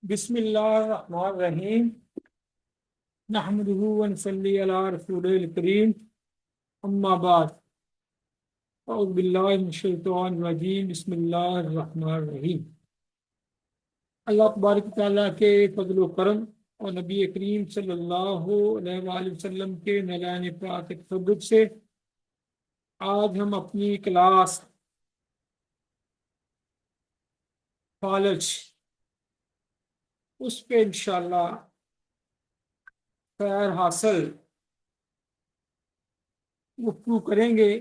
बिस्मिल्लाहिर्रहमानिर्रहीम। नहमदुहु व नसल्ली अला रसूलिल करीम। अम्मा बाद। औज़ु बिल्लाहि मिनश शैतानिर रजीम। बिस्मिल्लाहिर्रहमानिर्रहीम। अल्लाह तबारक व तआला के फजल व करम और नबी करीम सल्लल्लाहु अलैहि वसल्लम के नैलान पाक तसद्दुक़ से आज हम अपनी क्लास फालज उस पे इंशाअल्लाह खैर हासिल गुफ्तगू करेंगे।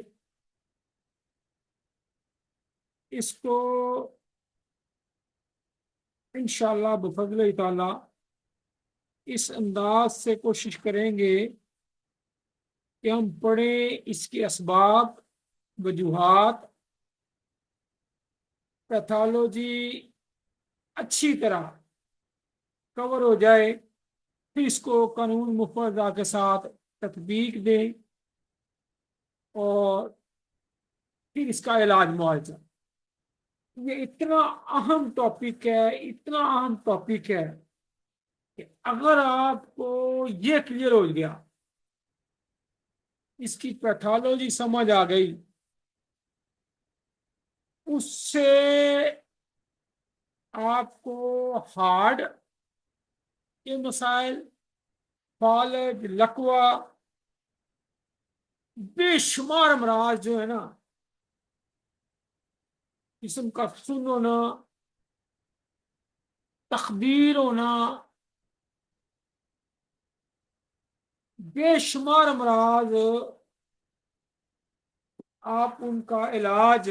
इसको इंशाअल्लाह बफज़्ल ताला इस अंदाज से कोशिश करेंगे कि हम पढ़ें, इसके असबाब, वजूहात, पैथोलॉजी अच्छी तरह कवर हो जाए, फिर इसको कानून मुफर्रदा के साथ तत्बीक दें और फिर इसका इलाज मुआवजा। ये इतना अहम टॉपिक है, इतना अहम टॉपिक है कि अगर आपको ये क्लियर हो गया, इसकी पैथोलॉजी समझ आ गई, उससे आपको हार्ट के मसाइल, फालज, लकवा, बेशुमार अमराज जो है ना, जिस्म का सुन होना, तखदीर होना, बेशुमार अमराज, आप उनका इलाज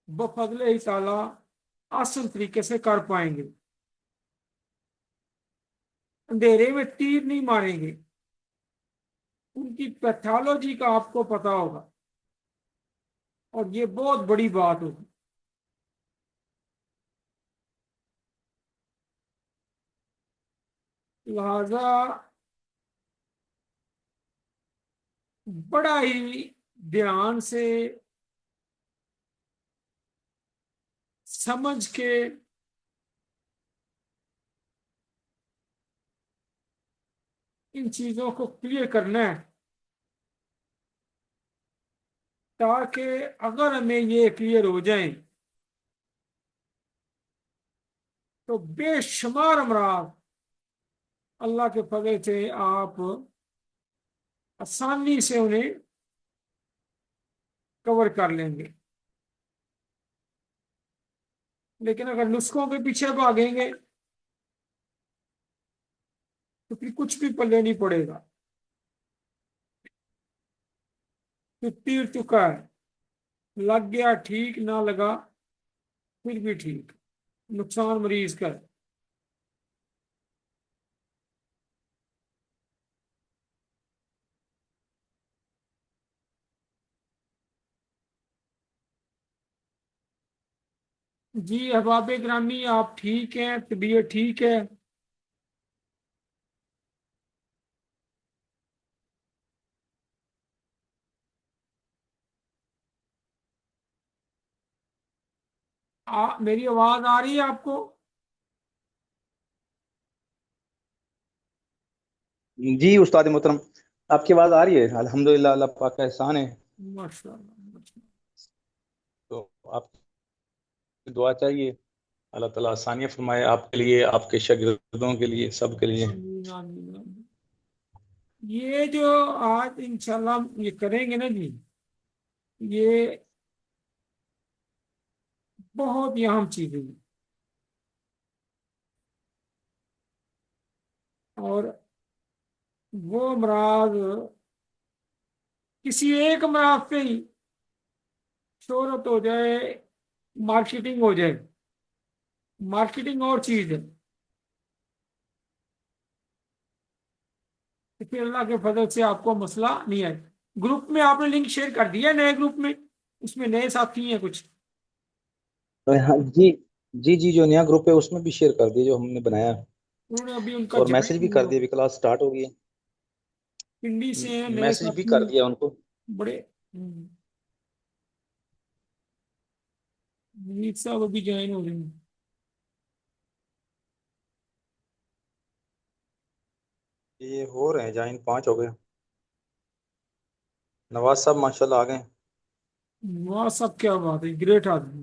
बफज़्ल ताला आसान तरीके से कर पाएंगे। अंधेरे में तीर नहीं मारेंगे, उनकी पैथोलॉजी का आपको पता होगा और ये बहुत बड़ी बात होगी। लिहाजा बड़ा ही ध्यान से समझ के इन चीजों को क्लियर करना है, ताकि अगर हमें ये क्लियर हो जाए तो बेशुमार अमराज अल्लाह के फजल से आप आसानी से उन्हें कवर कर लेंगे। लेकिन अगर नुस्खों के पीछे भागेंगे तो फिर कुछ भी पल्ले नहीं पड़ेगा। फिर तीर चुका है, लग गया ठीक, ना लगा फिर भी ठीक, नुकसान मरीज का है। जी अहबाब ग्रामी, आप ठीक हैं? तबीयत ठीक है? मेरी आवाज आ रही है आपको? जी उस्ताद मोहतरम, आपकी आवाज़ आ रही है। अल्हम्दुलिल्लाह, अल्लाह पाक का एहसान है। माशाल्लाह माशाल्लाह। तो आपकी दुआ चाहिए, अल्लाह ताला आसानियाँ फरमाए आपके लिए, आपके शागिर्दों के लिए, सब के लिए। आमीन आमीन आमीन। ये जो आज इंशाल्लाह ये करेंगे ना जी, ये बहुत ही अहम चीज है। और वो अमराज, किसी एक अमराज पे ही शोहरत हो जाए, मार्केटिंग हो जाए, मार्केटिंग और चीज है, तो फिर अल्लाह के फजल से आपको मसला नहीं आए। ग्रुप में आपने लिंक शेयर कर दिया है, नए ग्रुप में, उसमें नए साथी हैं कुछ? हाँ जी, जी जी, जो नया ग्रुप है उसमें भी शेयर कर दिए, जो हमने बनाया। उन्होंने अभी उनका और मैसेज ज्वाइन भी हुआ कर दिया, अभी क्लास स्टार्ट हो गई है। पिंडी से हैं नए मैसेज भी साथी, कर दिया उनको। बड़े। मीत साहब अभी ज्वाइन हो रहे हैं। ये हो रहे हैं जाइन, 5 हो गए। नवाज साहब माशाल्लाह आ गए। वाह, सब क्या बात है, ग्रेट आदमी।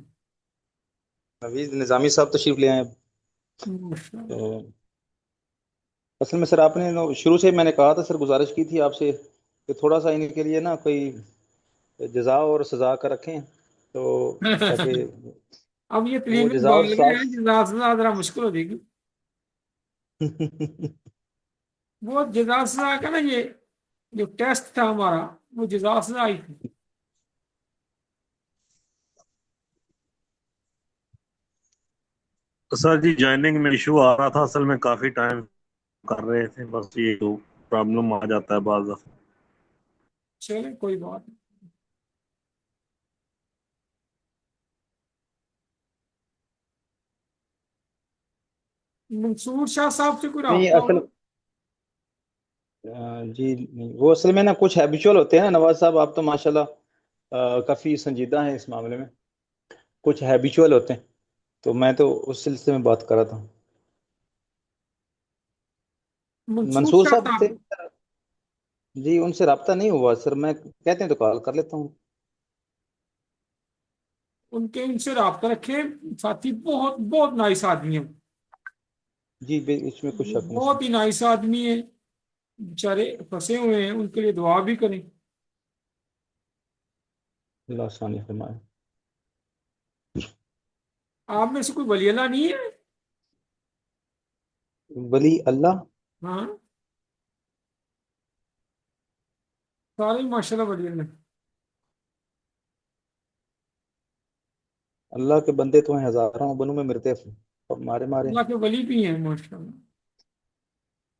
नवीद निजामी साहब तशरीफ ले आए। माशाल्लाह। तो असल में सर आपने शुरू से मैंने कहा था सर, गुजारिश की थी आपसे कि थोड़ा सा इनके लिए ना कोई जजा और सजा का रखें, तो ताकि अब ये वो तरीन में जजा और बाल गए हैं, साफ। जजा सजा जरा मुश्किल हो जाएगी। वो जजा सजा का ना, ये जो टेस्ट था हमारा, वो जजा सजा आई थी। तो सर जी ज्वाइनिंग में इशू आ रहा था, असल में काफी टाइम कर रहे थे, बस ये तो प्रॉब्लम आ जाता है बार बार। चले, कोई बात नहीं। मंसूर शाह साहब से कोई नहीं रहा असल हुआ? जी नहीं, वो असल में ना कुछ हैबिचुअल होते हैं ना नवाज साहब, आप तो माशाल्लाह काफी संजीदा हैं इस मामले में। कुछ हैबिचुअल होते हैं, तो मैं तो उस सिलसिले में बात कर रहा था। मंसूर मंसूर शाह साहब थे। साहब, जी उनसे रब्ता नहीं हुआ सर, मैं कहते हैं तो कॉल कर लेता हूँ। उनके इनसे रब्ता रखे। साथी बहुत बहुत नाइस आदमी है। जी इसमें कुछ वो शक नहीं सर। बहुत ही नाइस आदमी है। बेचारे फंसे हुए हैं, उनके लिए दुआ भी करें। अल्लाह आसानी फरमाए। आप में से कोई वली अल्लाह नहीं है? वली अल्लाह। हाँ, सारे ही माशाल्लाह वली अल्लाह। अल्लाह के बंदे तो हैं हजारों, बनू में मिलते अब मारे मारे। अल्लाह के वली भी हैं माशाल्लाह।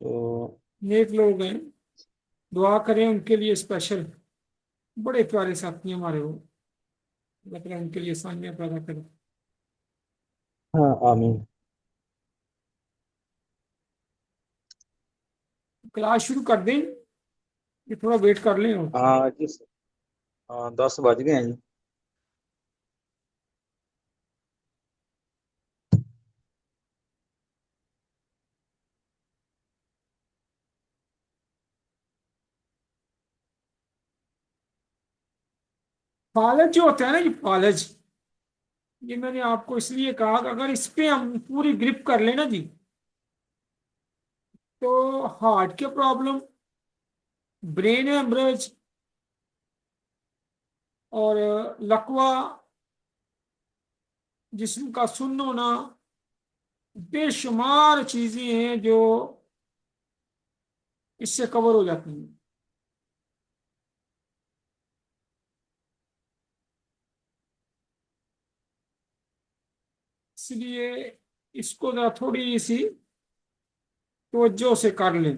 तो नेक लोग हैं। दुआ करें उनके लिए स्पेशल। बड़े प्यारे साथी हैं हमारे वो। अल्लाह ताला उनके लिए आसानियां पैदा करें। हाँ आमीन। क्लास शुरू कर दें, ये थोड़ा वेट कर लें और। हाँ जी सर। हाँ 10 बज गए हैं जी। फालज जो होता है ना, ये फालज, ये मैंने आपको इसलिए कहा कि अगर इस पे हम पूरी ग्रिप कर लेना जी, तो हार्ट के प्रॉब्लम, ब्रेन हेमरेज, और लकवा, जिस्म का सुन्न होना, बेशुमार चीजें हैं जो इससे कवर हो जाती हैं। इसलिए इसको जरा थोड़ी सी तवज्जो से कर लें।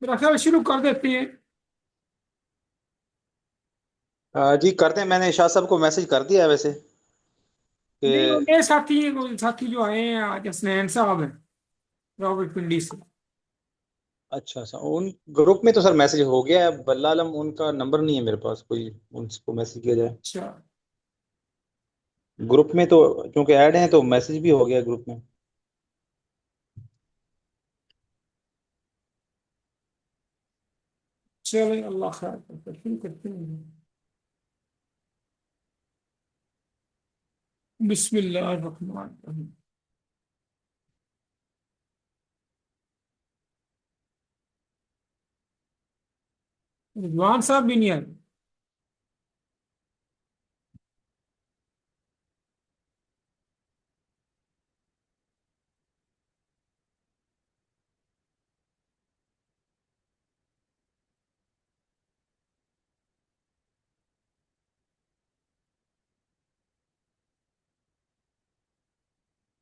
मेरा ख्याल शुरू कर देते हैं। जी करते हैं, मैंने शाह साहब को मैसेज कर दिया है वैसे नहीं, वो कि। मेरे साथी, वो साथी जो आए हैं आज, हसनैन साहब हैं, रावलपिंडी से। अच्छा अच्छा, उन ग्रुप में तो सर मैसेज हो गया है, बल्ला आलम उनका नंबर नहीं है मेरे पास, कोई उनको मैसेज किया जाए। अच्छा, ग्रुप में तो क्योंकि ऐड हैं तो मैसेज भी हो गया ग्रुप में। चलें, अल्लाह खैर करता है। शुरू करते हैं। बिस्मिल्लाहिर्रहमानिर्रहीम। रिजवान साहब भी नहीं आए।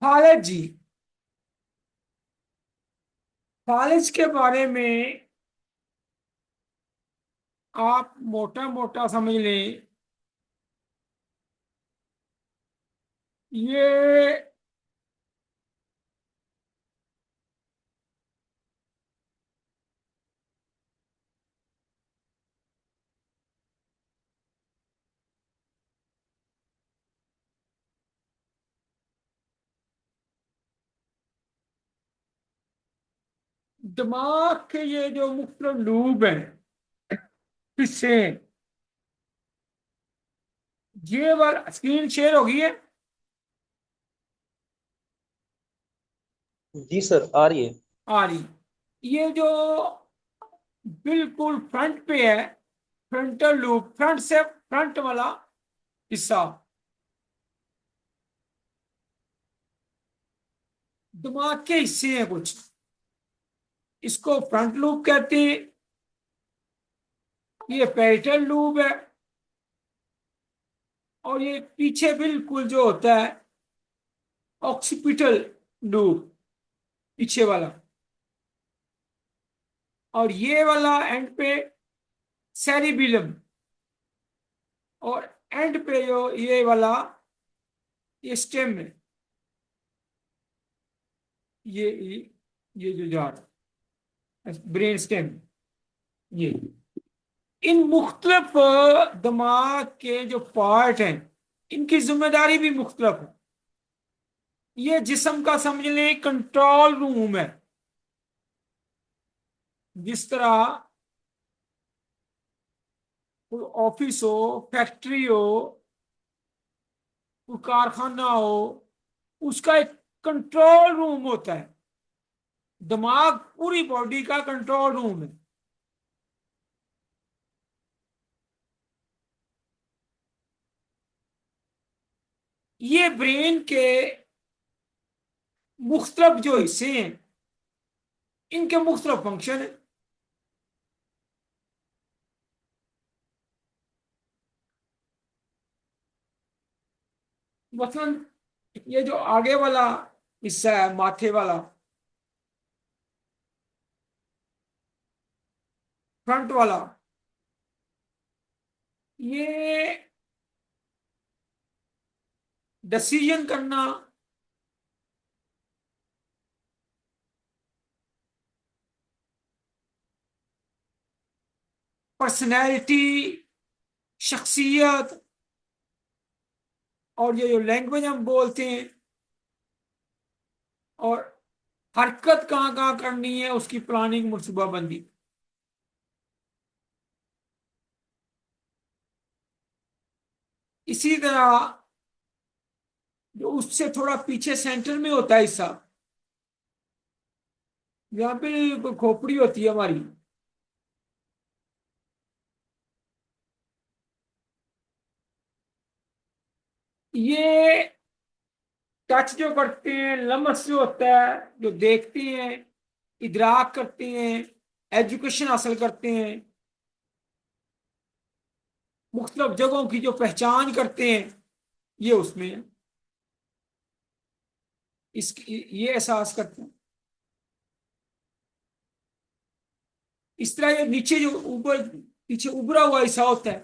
खालिद जी, खालिद के बारे में आप मोटा मोटा समझ लें, ये दिमाग के ये जो मुख्तलिफ लूब हैं, हिस्से हैं, ये वाला स्क्रीन शेयर होगी है। जी सर, आ रही है। आ रही, ये जो बिल्कुल फ्रंट पे है, फ्रंटल लूब, फ्रंट से फ्रंट वाला हिस्सा, दिमाग के हिस्से हैं कुछ, इसको फ्रंट लूब कहते हैं। ये पेरिटल लूब है, और ये पीछे बिल्कुल जो होता है ऑक्सीपिटल लूब, पीछे वाला, और ये वाला एंड पे सेरिबिलम, और एंड पे जो ये वाला, ये स्टेम है, ये जो जा रहा है ब्रेन स्टेम, ये इन मुख्तलिफ दिमाग के जो पार्ट हैं, इनकी जिम्मेदारी भी मुख्तलिफ है। ये जिस्म का समझ लें कंट्रोल रूम है। जिस तरह कोई ऑफिस हो, फैक्ट्री हो, कोई कारखाना हो, उसका एक कंट्रोल रूम होता है। दिमाग पूरी बॉडी का कंट्रोल रूम है। ये ब्रेन के मुख्तलिफ जो हिस्से हैं, इनके मुख्तलिफ फंक्शन है। मसलन ये जो आगे वाला हिस्सा है, माथे वाला, फ्रंट वाला, ये डिसीजन करना, पर्सनैलिटी, शख्सियत, और ये जो लैंग्वेज हम बोलते हैं, और हरकत कहाँ कहाँ करनी है, उसकी प्लानिंग, मनसूबाबंदी। इसी तरह जो उससे थोड़ा पीछे सेंटर में होता है हिस्सा, यहाँ पे कोई खोपड़ी होती है हमारी, ये टच जो करते हैं, लम्स जो होता है, जो देखते हैं, इदराक करते हैं, एजुकेशन हासिल करते हैं, मुख्तलिफ जगहों की जो पहचान करते हैं, ये उसमें है। इस ये एहसास करते हैं। इस तरह ये नीचे जो ऊपर पीछे उभरा हुआ हिस्सा होता है।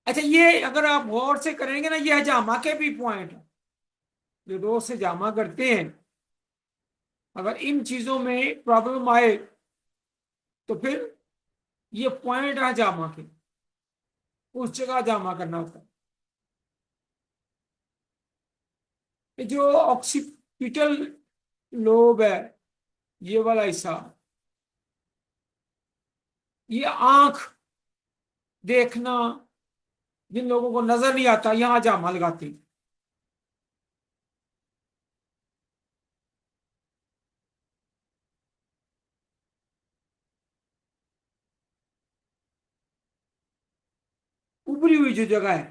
अच्छा, ये अगर आप गौर से करेंगे ना, ये हजामा के भी पॉइंट है, जो रोज से जामा करते हैं। अगर इन चीजों में प्रॉब्लम आए, तो फिर ये पॉइंट है जामा के, उस जगह जामा करना होता है। ये जो ऑक्सीपिटल लोब है, ये वाला हिस्सा, ये आंख, देखना, जिन लोगों को नजर नहीं आता, यहां जामा लगाते हैं। उभरी हुई जो जगह है,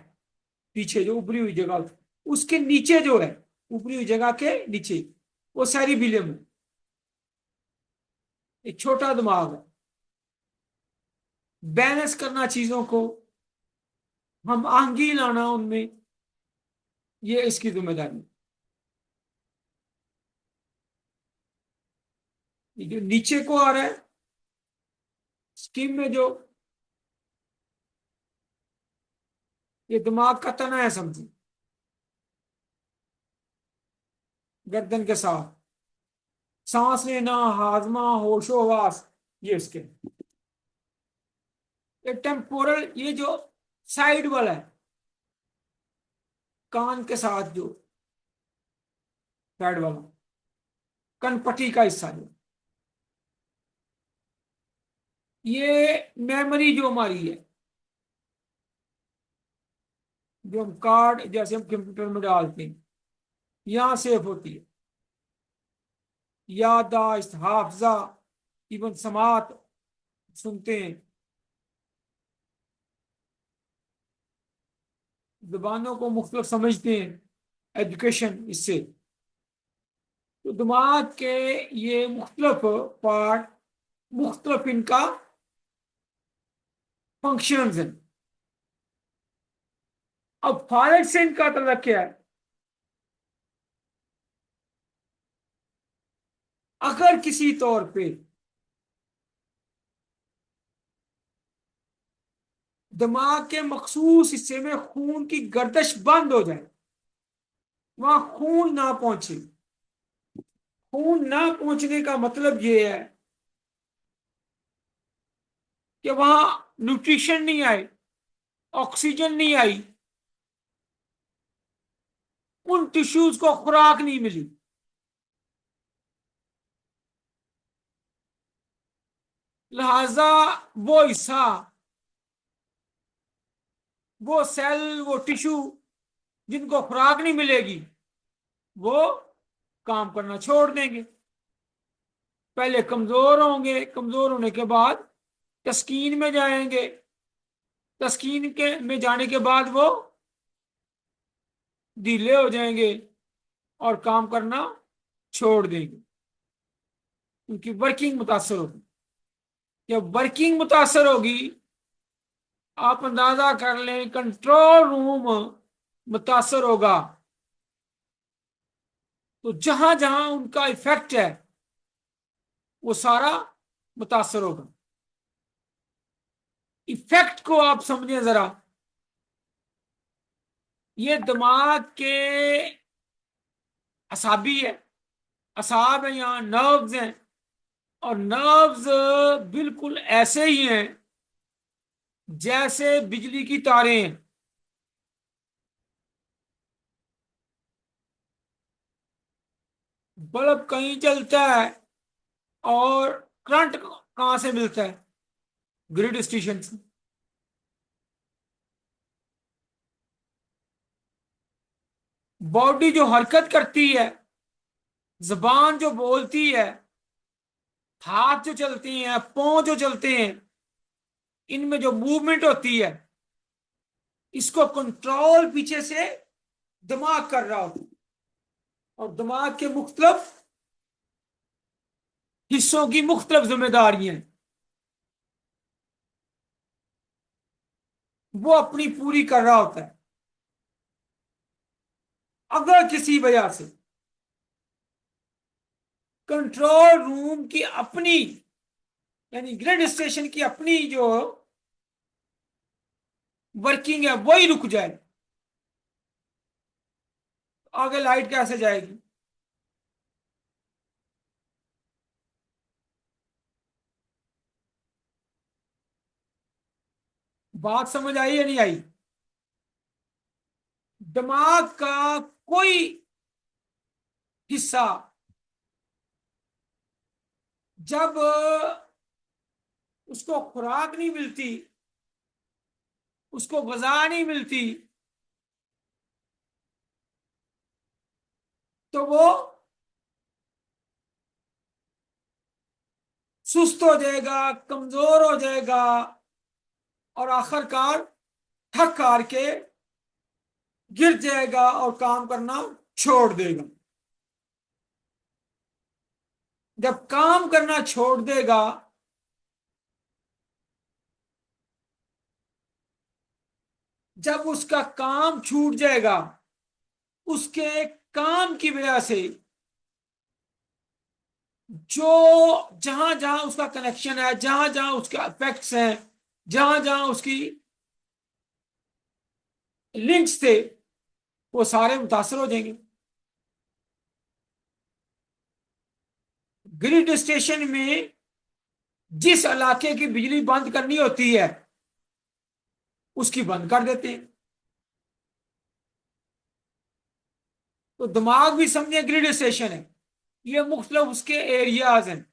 पीछे जो उभरी हुई जगह, उसके नीचे जो है, उभरी हुई जगह के नीचे, वो सेरिबिलियम है, एक छोटा दिमाग है। बैलेंस करना चीजों को, हम आहंगी लाना उनमें, ये इसकी जिम्मेदारी है। ये जो नीचे को आ रहा है स्कीम में, जो ये दिमाग का तना है समझिए, गर्दन के साथ सांस लेना, हाजमा, होशो हवास, ये इसके। ये टेम्पोरल, ये जो साइड वाला है कान के साथ, जो साइड वाला कनपट्टी का हिस्सा, जो ये मेमोरी जो हमारी है, जो हम कार्ड जैसे हम कंप्यूटर में डालते हैं, यहां सेव होती है। याददाश्त, हाफजा, इवन समात, सुनते हैं, जुबानों को मुख्तलिफ समझते हैं, एजुकेशन, इससे तो दिमाग के ये मुख्तलिफ पार्ट, मुख्तलिफ इनका फंक्शंस हैं। अब फारग से इनका तल्लुक क्या है? अगर किसी तौर पे दिमाग के मखसूस हिस्से में खून की गर्दिश बंद हो जाए, वहां खून ना पहुंचे, खून ना पहुंचने का मतलब यह है कि वहां न्यूट्रिशन नहीं आए, ऑक्सीजन नहीं आई, उन टिश्यूज को खुराक नहीं मिली, लिहाजा वो हिस्सा, वो सेल, वो टिश्यू जिनको खुराक नहीं मिलेगी, वो काम करना छोड़ देंगे। पहले कमजोर होंगे, कमजोर होने के बाद तस्कीन में जाएंगे, तस्कीन के में जाने के बाद वो ढीले हो जाएंगे और काम करना छोड़ देंगे, उनकी वर्किंग मुतासर होगी। जब वर्किंग मुतासर होगी, आप अंदाजा कर लें, कंट्रोल रूम मुतासर होगा, तो जहां जहां उनका इफेक्ट है वो सारा मुतासर होगा। इफेक्ट को आप समझें जरा, ये दिमाग के असाबी है, असाब है, यहाँ नर्व्स हैं, और नर्व्स बिल्कुल ऐसे ही हैं जैसे बिजली की तारें हैं। बल्ब कहीं जलता है और करंट कहां से मिलता है? ग्रिड स्टेशन से। बॉडी जो हरकत करती है, जबान जो बोलती है, हाथ जो चलते हैं, पांव जो चलते हैं, इनमें जो मूवमेंट होती है, इसको कंट्रोल पीछे से दिमाग कर रहा होता है। और दिमाग के मुख्तलिफ हिस्सों की मुख्तलिफ जिम्मेदारियां हैं, वो अपनी पूरी कर रहा होता है। अगर किसी वजह से कंट्रोल रूम की अपनी, यानी ग्रिड स्टेशन की अपनी जो वर्किंग है वही रुक जाए, आगे लाइट कैसे जाएगी? बात समझ आई या नहीं आई? दिमाग का कोई हिस्सा जब उसको खुराक नहीं मिलती, उसको गजा नहीं मिलती, तो वो सुस्त हो जाएगा, कमजोर हो जाएगा, और आखिरकार थक हार के गिर जाएगा और काम करना छोड़ देगा। जब काम करना छोड़ देगा, जब उसका काम छूट जाएगा, उसके काम की वजह से जो जहां जहां उसका कनेक्शन है, जहां जहां उसके इफेक्ट्स हैं, जहां जहां उसकी लिंक्स थे, वो सारे मुतासर हो जाएंगे। ग्रिड स्टेशन में जिस इलाके की बिजली बंद करनी होती है उसकी बंद कर देते हैं। तो दिमाग भी समझे ग्रिड स्टेशन है, ये मुख्तलिफ उसके एरियाज हैं।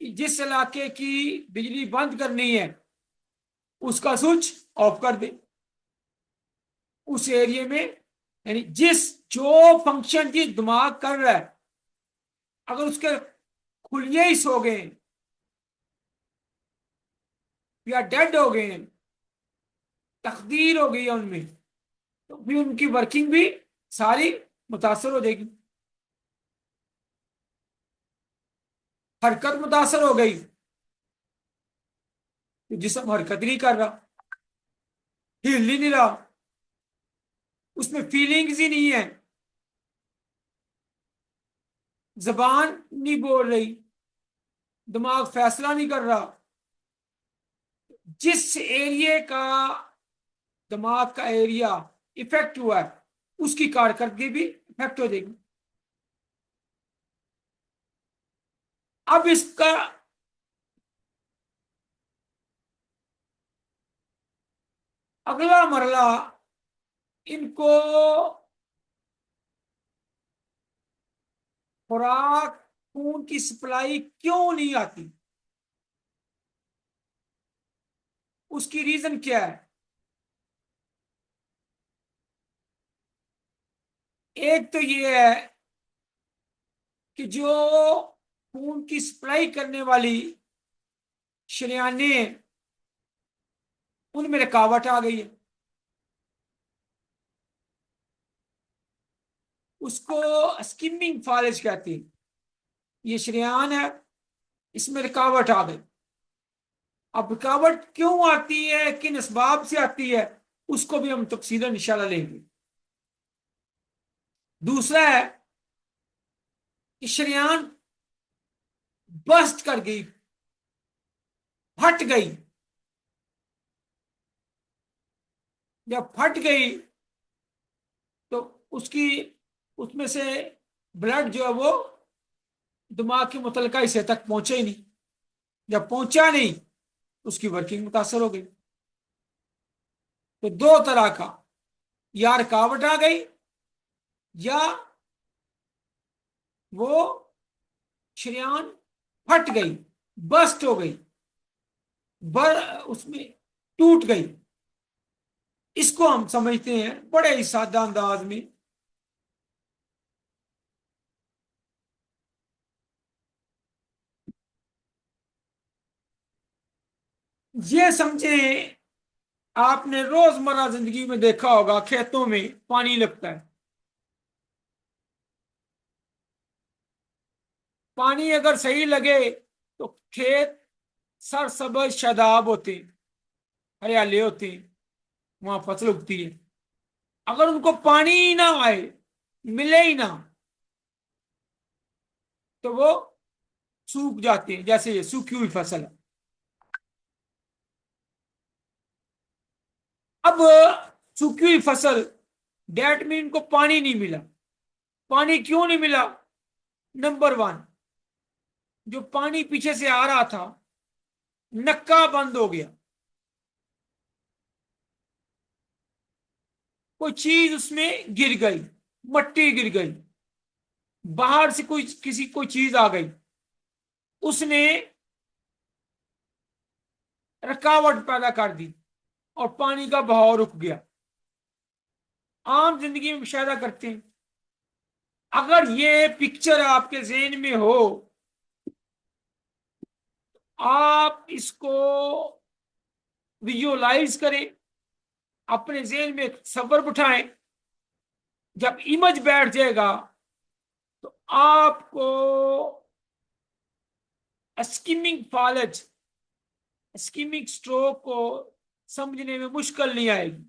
जिस इलाके की बिजली बंद करनी है उसका स्विच ऑफ कर दे। उस एरिया में, यानी जिस जो फंक्शन जिस दिमाग कर रहा है, अगर उसके खुलिये ही सो गए या डेड हो गए, तकदीर हो गई है उनमें, तो भी उनकी वर्किंग भी सारी मुतासर हो जाएगी। हरकत मुतासर हो गई तो जिस्म हरकत नहीं कर रहा, हिल ही नहीं रहा, उसमें फीलिंग्स ही नहीं है, जबान नहीं बोल रही, दिमाग फैसला नहीं कर रहा। जिस एरिया का दिमाग का एरिया इफेक्ट हुआ है उसकी कारकर्दगी भी इफेक्ट हो जाएगी। अब इसका अगला मरला, इनको खुराक, खून की सप्लाई क्यों नहीं आती, उसकी रीजन क्या है। एक तो ये है कि जो खून की सप्लाई करने वाली शरियाने, उनमें रुकावट आ गई है। उसको स्किमिंग फालिज कहती है। ये शरियान है, इसमें रुकावट आ गई। अब रुकावट क्यों आती है, किन असबाब से आती है, उसको भी हम तफसीलन इंशाल्लाह लेंगे। दूसरा है कि शरियान बस्ट कर गई, फट गई। जब फट गई तो उसकी उसमें से ब्लड जो है वो दिमाग के मुतलका हिस्से तक पहुंचे ही नहीं। जब पहुंचा नहीं, उसकी वर्किंग मुतासर हो गई। तो दो तरह का, या रुकावट आ गई या वो शरियान फट गई, बस्ट हो गई, उसमें टूट गई। इसको हम समझते हैं बड़े ही सादा अंदाज में, ये समझे। आपने रोजमर्रा जिंदगी में देखा होगा, खेतों में पानी लगता है। पानी अगर सही लगे तो खेत सरसब्ज शादाब होते हैं, हरियाली होती है, वहां फसल उगती है। अगर उनको पानी ही ना आए, मिले ही ना, तो वो सूख जाते हैं, जैसे ये सूखी हुई फसल है। अब सूखी हुई फसल, डेट में इनको पानी नहीं मिला। पानी क्यों नहीं मिला? नंबर वन, जो पानी पीछे से आ रहा था नक्का बंद हो गया, कोई चीज उसमें गिर गई, मट्टी गिर गई, बाहर से कोई चीज आ गई, उसने रुकावट पैदा कर दी और पानी का बहाव रुक गया। आम जिंदगी में मुशाहिदा करते हैं। अगर ये पिक्चर आपके जहन में हो, आप इसको विजुअलाइज करें, अपने जहन में सबर बिठाएं। जब इमेज बैठ जाएगा तो आपको स्किमिंग फॉलेज, स्किमिंग स्ट्रोक को समझने में मुश्किल नहीं आएगी।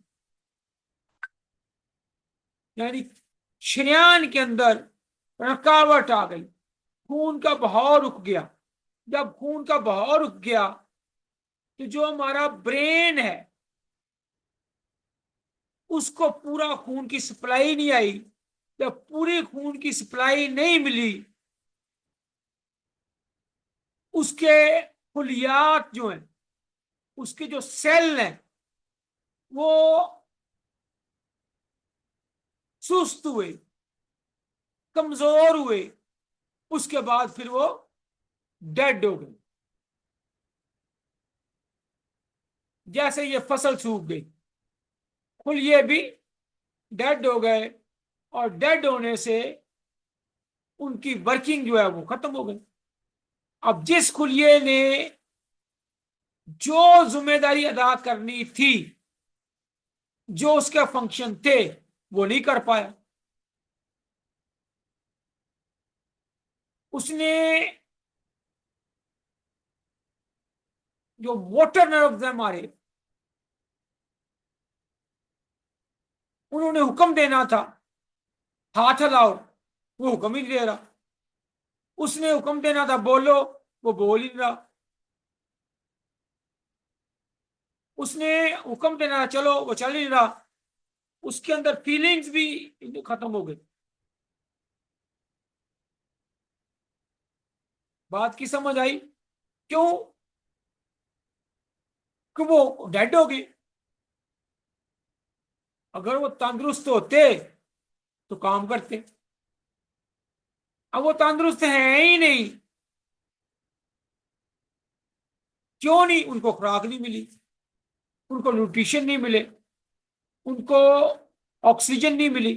यानी शरियान के अंदर रुकावट आ गई, खून का बहाव रुक गया। जब खून का बहाव रुक गया तो जो हमारा ब्रेन है उसको पूरा खून की सप्लाई नहीं आई। जब पूरी खून की सप्लाई नहीं मिली, उसके खुलियात जो हैं, उसके जो सेल हैं, वो सुस्त हुए, कमजोर हुए। उसके बाद फिर वो डेड हो गए। जैसे ये फसल सूख गई, खुलिये भी डेड हो गए, और डेड होने से उनकी वर्किंग जो है वो खत्म हो गई। अब जिस खुलिये ने जो जिम्मेदारी अदा करनी थी, जो उसके फंक्शन थे, वो नहीं कर पाया। उसने जो मोटर नर्व्स है हमारे, उन्होंने हुक्म देना था हाथ हिलाओ, वो हुक्म ही नहीं दे रहा। उसने हुक्म देना था बोलो, वो बोल ही नहीं रहा। उसने हुक्म देना था चलो, वो चल ही नहीं रहा। उसके अंदर फीलिंग्स भी खत्म हो गई। बात की समझ आई? क्यों? कि वो डेड हो गई। अगर वो तंदुरुस्त होते तो काम करते। अब वो तंदुरुस्त है ही नहीं। क्यों नहीं? उनको खुराक नहीं मिली, उनको न्यूट्रिशन नहीं मिले, उनको ऑक्सीजन नहीं मिली।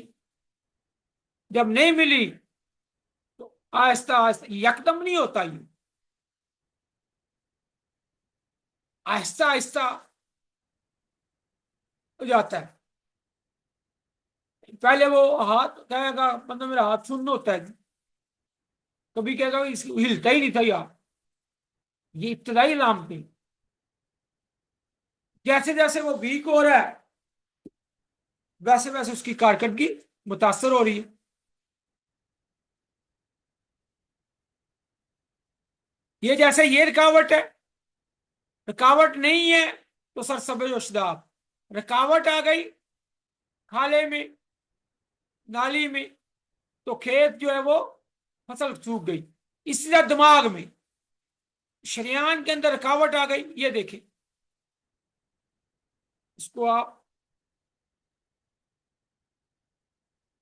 जब नहीं मिली तो आहिस्ता आहिस्ता, यकदम नहीं होता ये, आहिस्ता आहिस्ता हो जाता है। पहले वो हाथ कहेगा, मतलब मेरा हाथ शून्य होता है। कभी कहेगा हिलता ही नहीं था यार। ये इब्तदाई अलामतें। जैसे जैसे वो वीक हो रहा है, वैसे वैसे उसकी कारकर्दगी मुतासर हो रही है। ये जैसे ये रुकावट है, रुकावट नहीं है तो सरसब्ज ओशदाब। रुकावट आ गई खाले में, नाली में, तो खेत जो है वो फसल सूख गई। इसी तरह दिमाग में, शरियान के अंदर रुकावट आ गई। ये देखें, इसको आप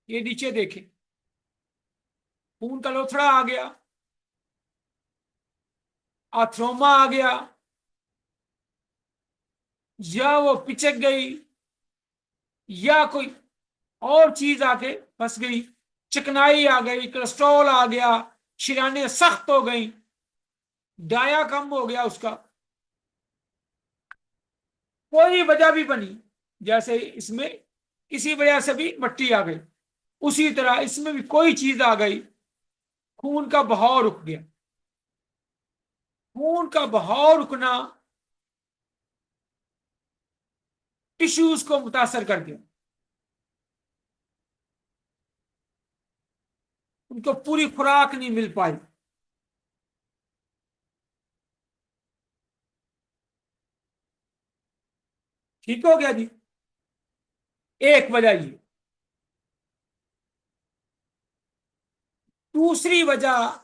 ये नीचे देखें, खून का लोथड़ा आ गया, आथरोमा आ गया, या वो पिचक गई, या कोई और चीज आके फंस गई, चिकनाई आ गई, कोलेस्ट्रॉल आ गया, शिराने सख्त हो गई, डाया कम हो गया उसका, कोई वजह भी बनी। जैसे इसमें किसी वजह से भी मट्टी आ गई, उसी तरह इसमें भी कोई चीज आ गई, खून का बहाव रुक गया। खून का बहाव रुकना टिश्यूज को मुतासर कर दिया। उनको पूरी खुराक नहीं मिल पाई। ठीक हो गया जी। एक वजह ये। दूसरी वजह,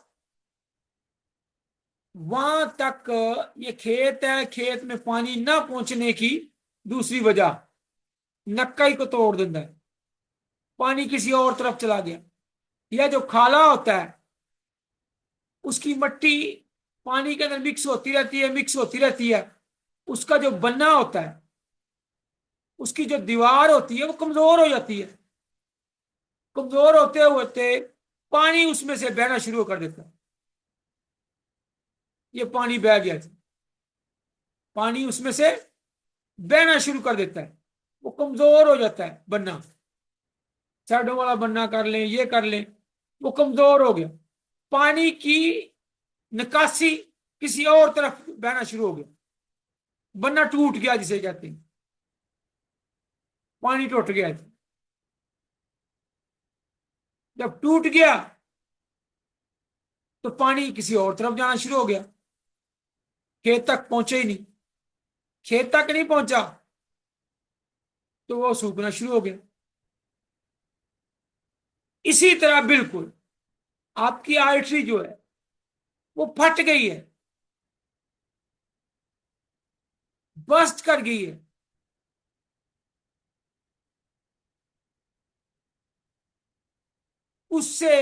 वहां तक ये खेत है, खेत में पानी ना पहुंचने की दूसरी वजह, नक्का ही को तोड़ देता है, पानी किसी और तरफ चला गया। या जो खाला होता है, उसकी मट्टी पानी के अंदर मिक्स होती रहती है, मिक्स होती रहती है। उसका जो बन्ना होता है, उसकी जो दीवार होती है, वो कमजोर हो जाती है। कमजोर होते होते पानी उसमें से बहना शुरू कर देता है। ये पानी बह गया जी, पानी उसमें से बहना शुरू कर देता है। वो कमजोर हो जाता है बन्ना, साइडों वाला बन्ना कर लें, ये कर लें, वो कमजोर हो गया। पानी की निकासी किसी और तरफ बहना शुरू हो गया, बन्ना टूट गया जिसे कहते हैं, पानी टूट गया। जब टूट गया तो पानी किसी और तरफ जाना शुरू हो गया, खेत तक पहुंचे ही नहीं। खेत तक नहीं पहुंचा तो वो सूखना शुरू हो गया। इसी तरह बिल्कुल आपकी आर्टरी जो है वो फट गई है, बस्ट कर गई है। उससे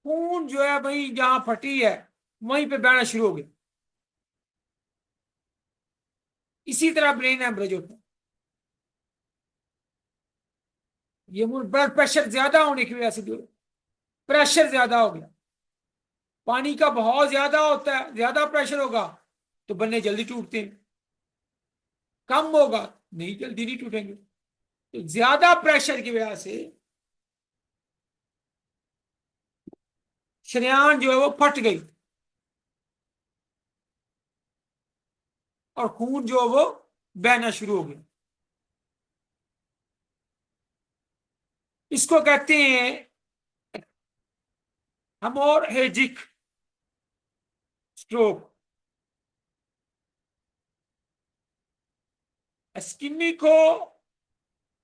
खून जो है भाई जहां फटी है वहीं पे बहना शुरू हो गया। इसी तरह ब्रेन हेमरेज होता है। ये ब्लड प्रेशर ज्यादा होने की वजह से जो प्रेशर ज्यादा हो गया, पानी का बहाव ज्यादा होता है, ज्यादा प्रेशर होगा तो बन्ने जल्दी टूटते हैं, कम होगा नहीं, जल्दी नहीं टूटेंगे। तो ज्यादा प्रेशर की वजह से शरेआन जो है वो फट गई और खून जो है वो बहना शुरू हो गया। इसको कहते हैं हेमोरेजिक स्ट्रोक। इस्कीमिको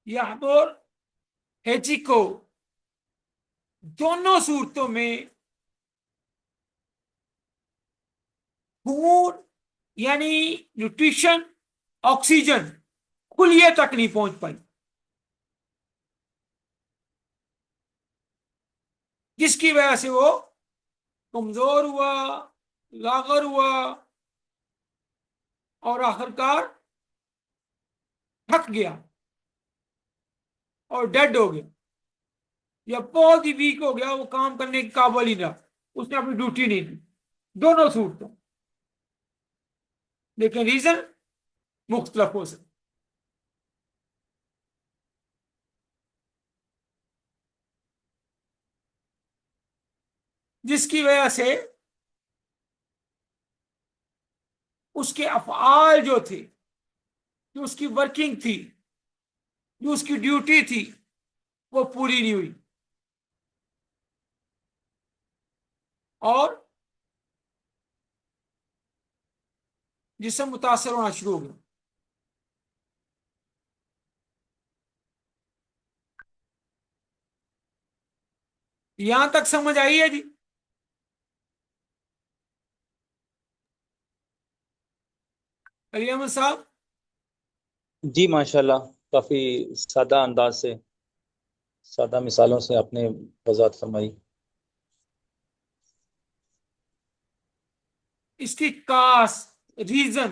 या हेमोरेजिको, दोनों सूरतों में खून यानी न्यूट्रिशन, ऑक्सीजन कुलिये तक नहीं पहुंच पाई, जिसकी वजह से वो कमजोर हुआ, लागर हुआ और आखिरकार थक गया और डेड हो गया, या बहुत ही वीक हो गया, वो काम करने के काबिल ही रहा, उसने अपनी ड्यूटी नहीं दी। दोनों सूरतों, लेकिन रीजन मुख्तलिफ हो सकते। जिसकी वजह से उसके अफआल जो थे, जो उसकी वर्किंग थी, जो उसकी ड्यूटी थी, वो पूरी नहीं हुई और जिसम मुतासर होना शुरू हो गया। यहां तक समझ आई है जी? अली अहमद साहब, जी माशाल्लाह, काफी सादा अंदाज से, सादा मिसालों से आपने वजाहत फरमाई। इसकी कास, रीजन,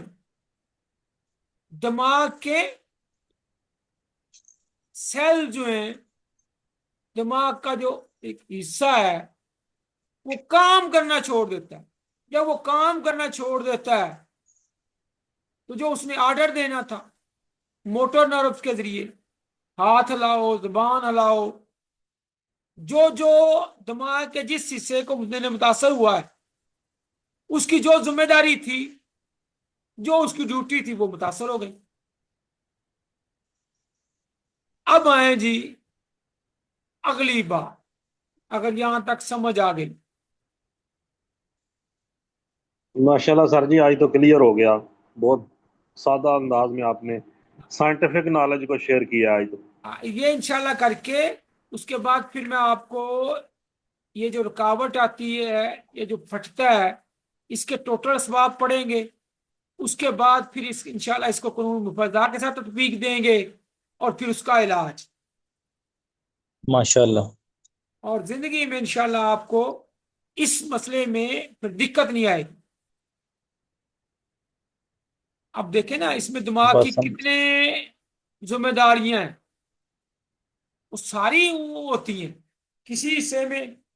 दिमाग के सेल जो है, दिमाग का जो एक हिस्सा है वो काम करना छोड़ देता है। जब वो काम करना छोड़ देता है तो जो उसने ऑर्डर देना था मोटर नर्व्स के जरिए, हाथ हिलाओ, जुबान हिलाओ, जो जो दिमाग के जिस हिस्से को उसने मुतासर हुआ है उसकी जो जिम्मेदारी थी, जो उसकी ड्यूटी थी, वो मुतासर हो गई। अब आए जी अगली बात, अगर यहां तक समझ आ गई। माशाल्लाह सर जी, आज तो क्लियर हो गया। बहुत सादा अंदाज में आपने साइंटिफिक नॉलेज को शेयर किया आज तो। ये इंशाल्लाह करके उसके बाद फिर मैं आपको ये जो रुकावट आती है, ये जो फटता है, इसके टोटल असबाब पढ़ेंगे। उसके बाद फिर इस इंशाल्लाह इसको कानून मुफद्दा के साथ तत्वीक देंगे और फिर उसका इलाज। माशाल्लाह। और जिंदगी में इंशाल्लाह आपको इस मसले में फिर दिक्कत नहीं आएगी। अब देखें ना, इसमें दिमाग की बस हम कितने जिम्मेदारियां हैं, वो सारी वो होती हैं। किसी हिस्से में